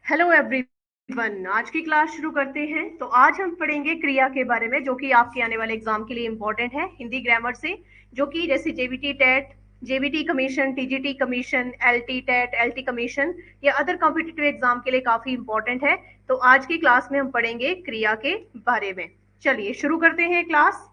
Hello everyone. आज की class शुरू करते हैं। तो आज हम पढ़ेंगे क्रिया के बारे में, जो कि आपके आने वाले एग्जाम के लिए इंपॉर्टेंट है हिंदी ग्रामर से, जो कि जैसे JBT TET, JBT commission, TGT commission, LT TET, LT commission या अदर कॉम्पिटिटिव एग्जाम के लिए काफी इंपॉर्टेंट है। तो आज की क्लास में हम पढ़ेंगे क्रिया के बारे में। चलिए शुरू करते हैं क्लास।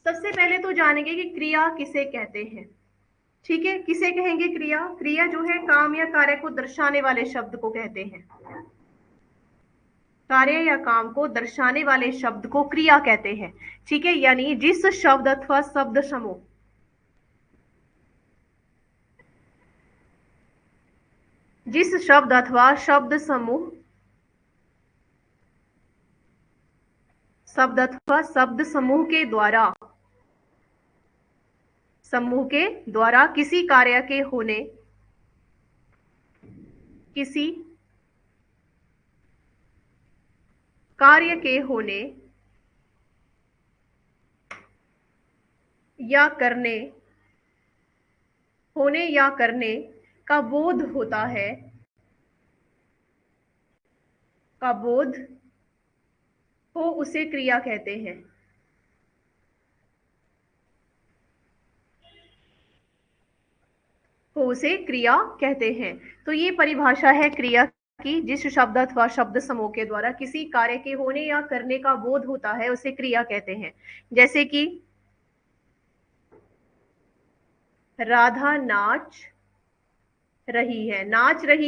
सबसे पहले तो जानेंगे कि क्रिया किसे कहते हैं। ठीक है, किसे कहेंगे क्रिया? क्रिया जो है काम या कार्य को दर्शाने वाले शब्द को कहते हैं। कार्य या काम को दर्शाने वाले शब्द को क्रिया कहते हैं। ठीक है, यानी जिस शब्द अथवा शब्द समूह, जिस शब्द अथवा शब्द समूह, शब्द अथवा शब्द समूह के द्वारा किसी कार्य के होने, किसी कार्य के या करने होने या करने का बोध होता है, का बोध हो, उसे क्रिया कहते हैं। को उसे क्रिया कहते हैं। तो ये परिभाषा है क्रिया की। जिस शब्द अथवा शब्द समूह के द्वारा किसी कार्य के होने या करने का बोध होता है, उसे क्रिया कहते हैं। जैसे कि राधा नाच रही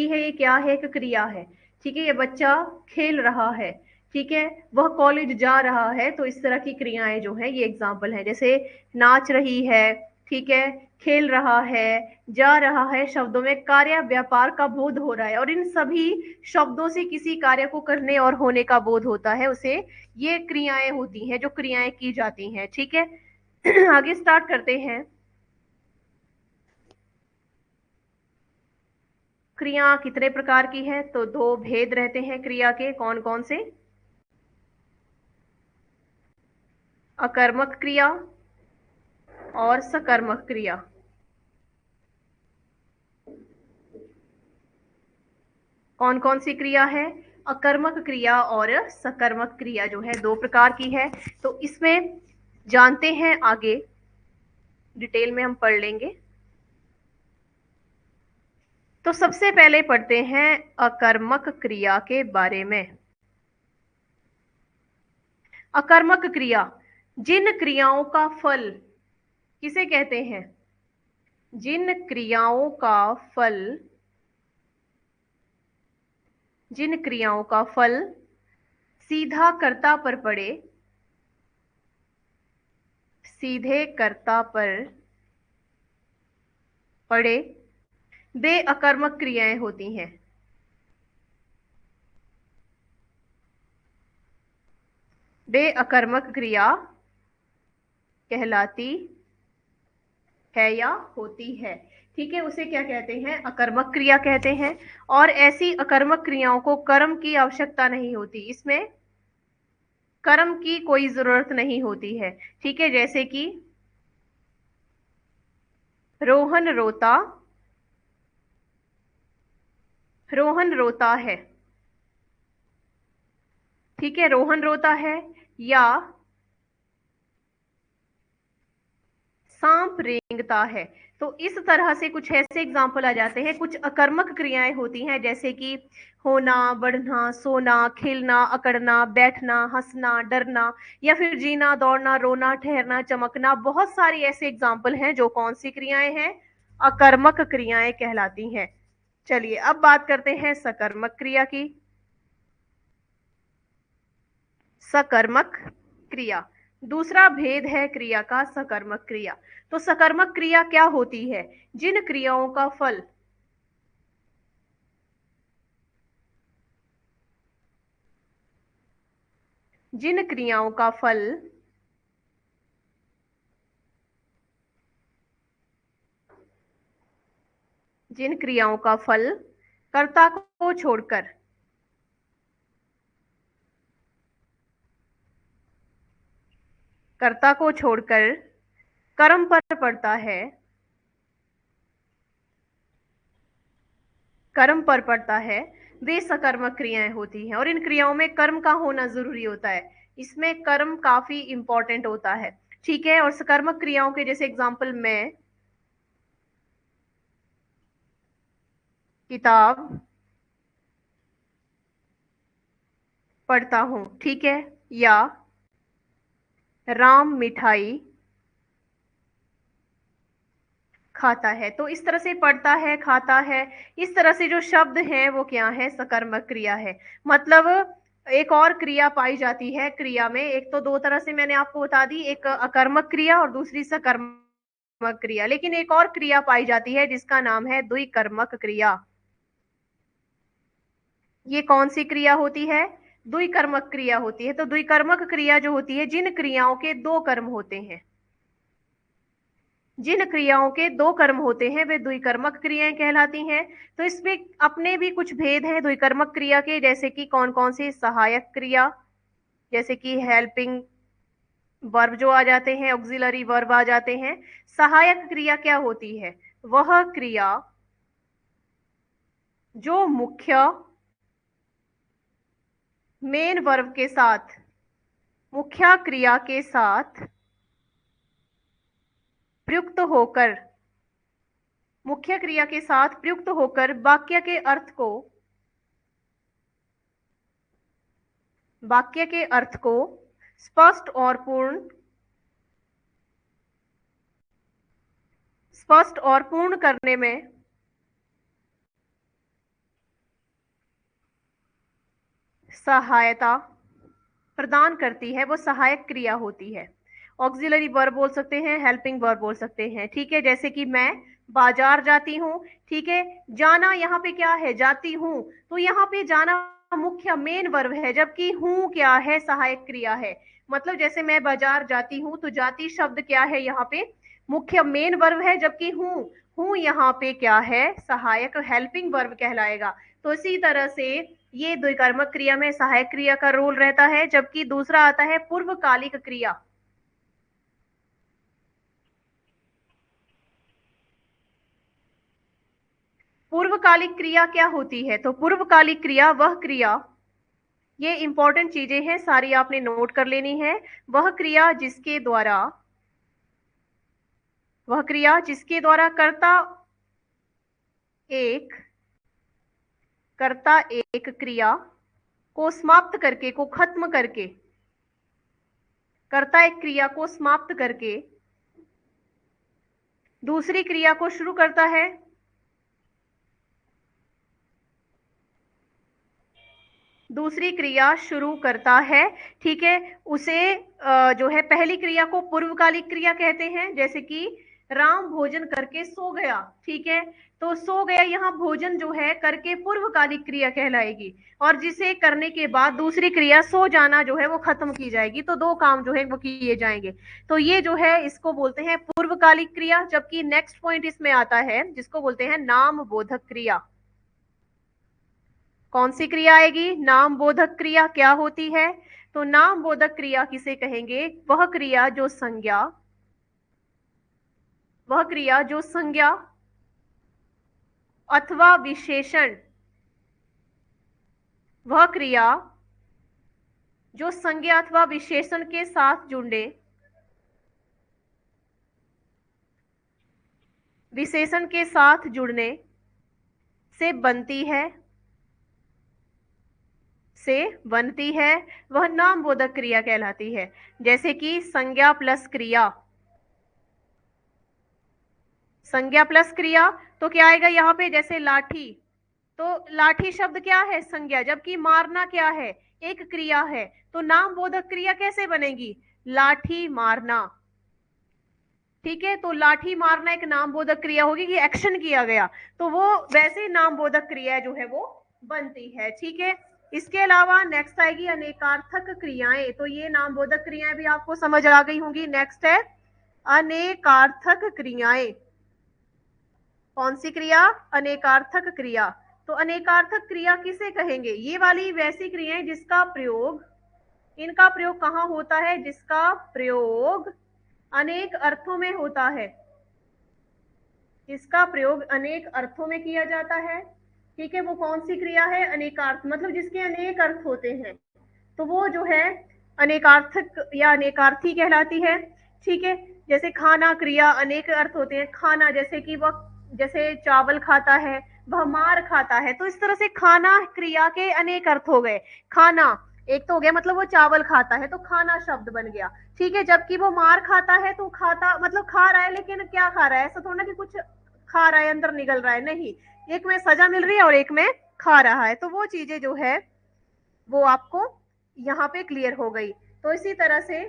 है, ये क्या है? एक क्रिया है। ठीक है, ये बच्चा खेल रहा है। ठीक है, वह कॉलेज जा रहा है। तो इस तरह की क्रियाएं जो है, ये एग्जाम्पल है। जैसे नाच रही है, ठीक है, खेल रहा है, जा रहा है, शब्दों में कार्य व्यापार का बोध हो रहा है, और इन सभी शब्दों से किसी कार्य को करने और होने का बोध होता है, उसे ये क्रियाएं होती हैं, जो क्रियाएं की जाती हैं। ठीक है, आगे स्टार्ट करते हैं। क्रिया कितने प्रकार की है? तो दो भेद रहते हैं क्रिया के। कौन कौन से? अकर्मक क्रिया और सकर्मक क्रिया। कौन कौन सी क्रिया है? अकर्मक क्रिया और सकर्मक क्रिया जो है, दो प्रकार की है। तो इसमें जानते हैं, आगे डिटेल में हम पढ़ लेंगे। तो सबसे पहले पढ़ते हैं अकर्मक क्रिया के बारे में। अकर्मक क्रिया, जिन क्रियाओं का फल किसे कहते हैं? जिन क्रियाओं का फल, जिन क्रियाओं का फल सीधा कर्ता पर पड़े, सीधे कर्ता पर पड़े, वे अकर्मक क्रियाएं होती हैं। वे अकर्मक क्रिया कहलाती है या होती है। ठीक है, उसे क्या कहते हैं? अकर्मक क्रिया कहते हैं। और ऐसी अकर्मक क्रियाओं को कर्म की आवश्यकता नहीं होती, इसमें कर्म की कोई जरूरत नहीं होती है। ठीक है, जैसे कि रोहन रोता, रोहन रोता है। ठीक है, रोहन रोता है। या सांप रेंगता है। तो इस तरह से कुछ ऐसे एग्जाम्पल आ जाते हैं। कुछ अकर्मक क्रियाएं होती हैं, जैसे कि होना, बढ़ना, सोना, खेलना, अकड़ना, बैठना, हंसना, डरना, या फिर जीना, दौड़ना, रोना, ठहरना, चमकना। बहुत सारी ऐसे एग्जाम्पल हैं जो कौन सी क्रियाएं हैं? अकर्मक क्रियाएं कहलाती हैं। चलिए अब बात करते हैं सकर्मक क्रिया की। सकर्मक क्रिया, दूसरा भेद है क्रिया का सकर्मक क्रिया। तो सकर्मक क्रिया क्या होती है? जिन क्रियाओं का फल, जिन क्रियाओं का फल जिन क्रियाओं का फल कर्ता को छोड़कर, कर्ता को छोड़कर कर्म पर पड़ता है, कर्म पर पड़ता है वे सकर्मक क्रियाएं होती हैं, और इन क्रियाओं में कर्म का होना जरूरी होता है। इसमें कर्म काफी इंपॉर्टेंट होता है, ठीक है। और सकर्मक क्रियाओं के जैसे एग्जाम्पल, मैं किताब पढ़ता हूं, ठीक है, या राम मिठाई खाता है। तो इस तरह से पढ़ता है, खाता है, इस तरह से जो शब्द हैं वो क्या है, सकर्मक क्रिया है। मतलब एक और क्रिया पाई जाती है क्रिया में, एक तो दो तरह से मैंने आपको बता दी, एक अकर्मक क्रिया और दूसरी सकर्मक क्रिया, लेकिन एक और क्रिया पाई जाती है जिसका नाम है द्विकर्मक क्रिया। ये कौन सी क्रिया होती है, द्विकर्मक क्रिया होती है। तो द्विकर्मक क्रिया जो होती है, जिन क्रियाओं के दो कर्म होते हैं, जिन क्रियाओं के दो कर्म होते हैं वे द्विकर्मक क्रियाएं कहलाती हैं। तो इसमें अपने भी कुछ भेद हैं द्विकर्मक क्रिया के, जैसे कि कौन कौन सी, सहायक क्रिया, जैसे कि हेल्पिंग वर्ब जो आ जाते हैं, ऑक्सिलरी वर्ब आ जाते हैं। सहायक क्रिया क्या होती है, वह क्रिया जो मुख्य मेन वर्ब के साथ, मुख्य क्रिया के साथ प्रयुक्त होकर, मुख्य क्रिया के साथ प्रयुक्त होकर वाक्य के अर्थ को, वाक्य के अर्थ को स्पष्ट और पूर्ण, स्पष्ट और पूर्ण करने में सहायता प्रदान करती है, वो सहायक क्रिया होती है। ऑक्सिलरी वर्ब बोल सकते हैं, हेल्पिंग वर्ब बोल सकते हैं, ठीक है। जैसे कि मैं बाजार जाती हूँ, ठीक है, जाना यहाँ पे क्या है, जाती हूँ, तो यहाँ पे जाना मुख्य मेन वर्ब है, जबकि हूँ क्या है, सहायक क्रिया है। मतलब जैसे मैं बाजार जाती हूँ, तो जाती शब्द क्या है, यहाँ पे मुख्य मेन वर्ब है, जबकि हूँ यहाँ पे क्या है, सहायक हेल्पिंग वर्ब कहलाएगा। तो इसी तरह से ये द्विकर्मक क्रिया में सहायक क्रिया का रोल रहता है, जबकि दूसरा आता है पूर्वकालिक क्रिया। पूर्वकालिक क्रिया क्या होती है, तो पूर्वकालिक क्रिया वह क्रिया, ये इंपॉर्टेंट चीजें हैं सारी आपने नोट कर लेनी है, वह क्रिया जिसके द्वारा, वह क्रिया जिसके द्वारा एक कर्ता एक क्रिया को समाप्त करके, को खत्म करके, कर्ता एक क्रिया को समाप्त करके दूसरी क्रिया को शुरू करता है, दूसरी क्रिया शुरू करता है, ठीक है, उसे जो है पहली क्रिया को पूर्वकालिक क्रिया कहते हैं। जैसे कि राम भोजन करके सो गया, ठीक है, तो सो गया यहाँ भोजन जो है करके पूर्वकालिक क्रिया कहलाएगी, और जिसे करने के बाद दूसरी क्रिया सो जाना जो है वो खत्म की जाएगी, तो दो काम जो है वो किए जाएंगे। तो ये जो है इसको बोलते हैं पूर्वकालिक क्रिया। जबकि नेक्स्ट पॉइंट इसमें आता है जिसको बोलते हैं नाम बोधक क्रिया। कौन सी क्रिया आएगी, नाम बोधक क्रिया क्या होती है, तो नाम बोधक क्रिया किसे कहेंगे, वह क्रिया जो संज्ञा, वह क्रिया जो संज्ञा अथवा विशेषण, वह क्रिया जो संज्ञा अथवा विशेषण के साथ जुड़े, विशेषण के साथ जुड़ने से बनती है, से बनती है, वह नाम बोधक क्रिया कहलाती है। जैसे कि संज्ञा प्लस क्रिया, संज्ञा प्लस क्रिया, तो क्या आएगा यहाँ पे, जैसे लाठी, तो लाठी शब्द क्या है, संज्ञा, जबकि मारना क्या है, एक क्रिया है। तो नाम बोधक क्रिया कैसे बनेगी, लाठी मारना, ठीक है। तो लाठी मारना एक नाम बोधक क्रिया होगी कि एक्शन किया गया, तो वो वैसे नाम बोधक क्रिया जो है वो बनती है, ठीक है। इसके अलावा नेक्स्ट आएगी अनेकार्थक क्रियाएं, तो ये नाम बोधक क्रियाएं भी आपको समझ आ गई होंगी। नेक्स्ट है अनेकार्थक क्रियाएं। कौन सी क्रिया, अनेकार्थक क्रिया। तो अनेकार्थक क्रिया किसे कहेंगे, ये वाली वैसी क्रियाएं जिसका प्रयोग, इनका प्रयोग कहाँ होता है, जिसका प्रयोग अनेक अर्थों में होता है, इसका प्रयोग अनेक अर्थों में किया जाता है, ठीक है, वो कौन सी क्रिया है? अनेकार्थ, मतलब जिसके अनेक अर्थ होते हैं, तो वो जो है अनेकार्थक या अनेकार्थी कहलाती है। ठीक है, जैसे खाना क्रिया अनेक अर्थ होते हैं, खाना जैसे कि वह, जैसे चावल खाता है, वह मार खाता है, तो इस तरह से खाना क्रिया के अनेक अर्थ हो गए। खाना एक तो हो गया, मतलब वो चावल खाता है तो खाना शब्द बन गया। ठीक है, जबकि वो मार खाता है तो खाता मतलब खा रहा है, लेकिन क्या खा रहा है? ऐसा थोड़ा ना कि कुछ खा रहा है, अंदर निगल रहा है, नहीं, एक में सजा मिल रही है और एक में खा रहा है, तो वो चीजें जो है वो आपको यहाँ पे क्लियर हो गई। तो इसी तरह से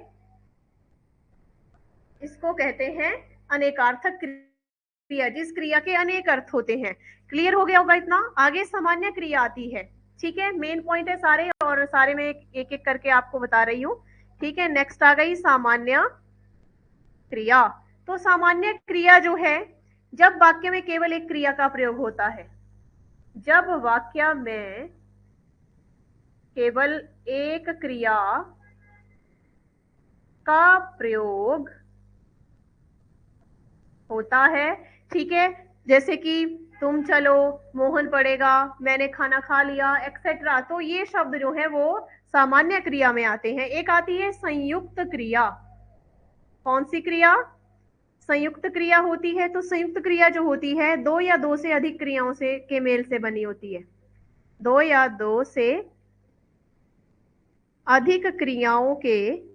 इसको कहते हैं अनेकार्थक क्रिया, जिस क्रिया के अनेक अर्थ होते हैं। क्लियर हो गया होगा इतना। आगे सामान्य क्रिया आती है। ठीक है, मेन पॉइंट है सारे, और सारे में एक एक करके आपको बता रही हूँ। ठीक है, नेक्स्ट आ गई सामान्य क्रिया। तो सामान्य क्रिया जो है, जब वाक्य में केवल एक क्रिया का प्रयोग होता है, जब वाक्य में केवल एक क्रिया का प्रयोग होता है। ठीक है, जैसे कि तुम चलो, मोहन पढ़ेगा, मैंने खाना खा लिया, एक्सेट्रा, तो ये शब्द जो है वो सामान्य क्रिया में आते हैं। एक आती है संयुक्त क्रिया। कौन सी क्रिया? संयुक्त क्रिया होती है। तो संयुक्त क्रिया जो होती है, दो या दो से अधिक क्रियाओं से के मेल से बनी होती है। दो या दो से अधिक क्रियाओं के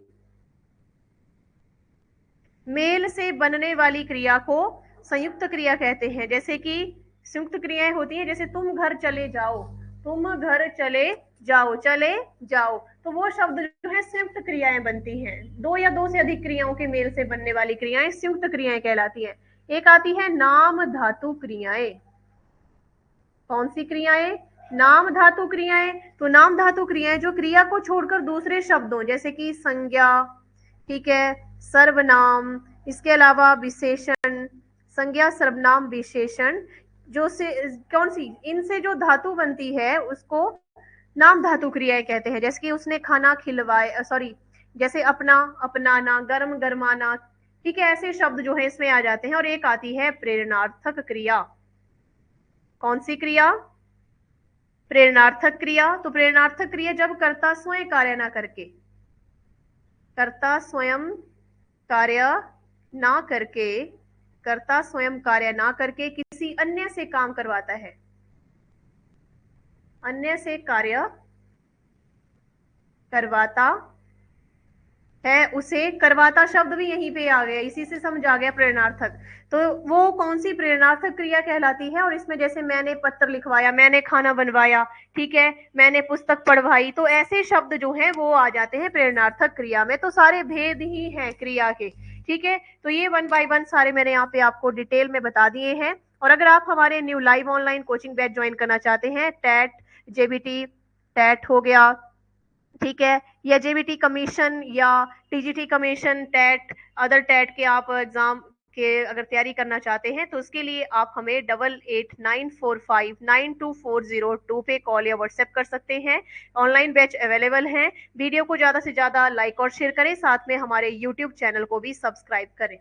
मेल से बनने वाली क्रिया को संयुक्त क्रिया कहते हैं। जैसे कि संयुक्त क्रियाएं होती हैं, जैसे तुम घर चले जाओ, तुम घर चले जाओ, चले जाओ, तो वो शब्द जो है संयुक्त क्रियाएं बनती हैं। दो या दो से अधिक क्रियाओं के मेल से बनने वाली क्रियाएं संयुक्त क्रियाएं कहलाती हैं। एक आती है नाम धातु क्रियाएं। कौन सी क्रियाएं? नाम धातु क्रियाएं। तो नाम धातु क्रियाएं जो क्रिया को छोड़कर दूसरे शब्दों, जैसे कि संज्ञा, ठीक है, सर्वनाम, इसके अलावा विशेषण, संज्ञा, सर्वनाम, विशेषण, जो से कौन सी इनसे जो धातु बनती है उसको नाम धातु क्रियाएं कहते हैं। जैसे कि उसने खाना खिलवाया, सॉरी, जैसे अपना, अपनाना, गर्म, गरमाना, ठीक है, ऐसे शब्द जो है इसमें आ जाते हैं। और एक आती है प्रेरणार्थक क्रिया। कौन सी क्रिया? प्रेरणार्थक क्रिया। तो प्रेरणार्थक क्रिया जब कर्ता स्वयं कार्य ना करके, कर्ता स्वयं कार्य ना करके, कर्ता स्वयं कार्य ना करके किसी अन्य से काम करवाता है, अन्य से कार्य करवाता है, उसे करवाता शब्द भी यहीं पे आ गया, इसी से समझ आ गया प्रेरणार्थक। तो वो कौन सी प्रेरणार्थक क्रिया कहलाती है? और इसमें जैसे मैंने पत्र लिखवाया, मैंने खाना बनवाया, ठीक है, मैंने पुस्तक पढ़वाई, तो ऐसे शब्द जो हैं वो आ जाते हैं प्रेरणार्थक क्रिया में। तो सारे भेद ही हैं क्रिया के। ठीक है, तो ये वन बाय वन सारे मैंने यहाँ पे आपको डिटेल में बता दिए हैं। और अगर आप हमारे new live online coaching batch join करना चाहते हैं, टेट, जेबीटी, टेट हो गया, ठीक है, या जेबीटी कमीशन या TGT commission, TET, other TET के आप एग्जाम के अगर तैयारी करना चाहते हैं, तो उसके लिए आप हमें 8894592402 पे कॉल या व्हाट्सएप कर सकते हैं। ऑनलाइन बैच अवेलेबल हैं। वीडियो को ज़्यादा से ज़्यादा लाइक और शेयर करें, साथ में हमारे यूट्यूब चैनल को भी सब्सक्राइब करें।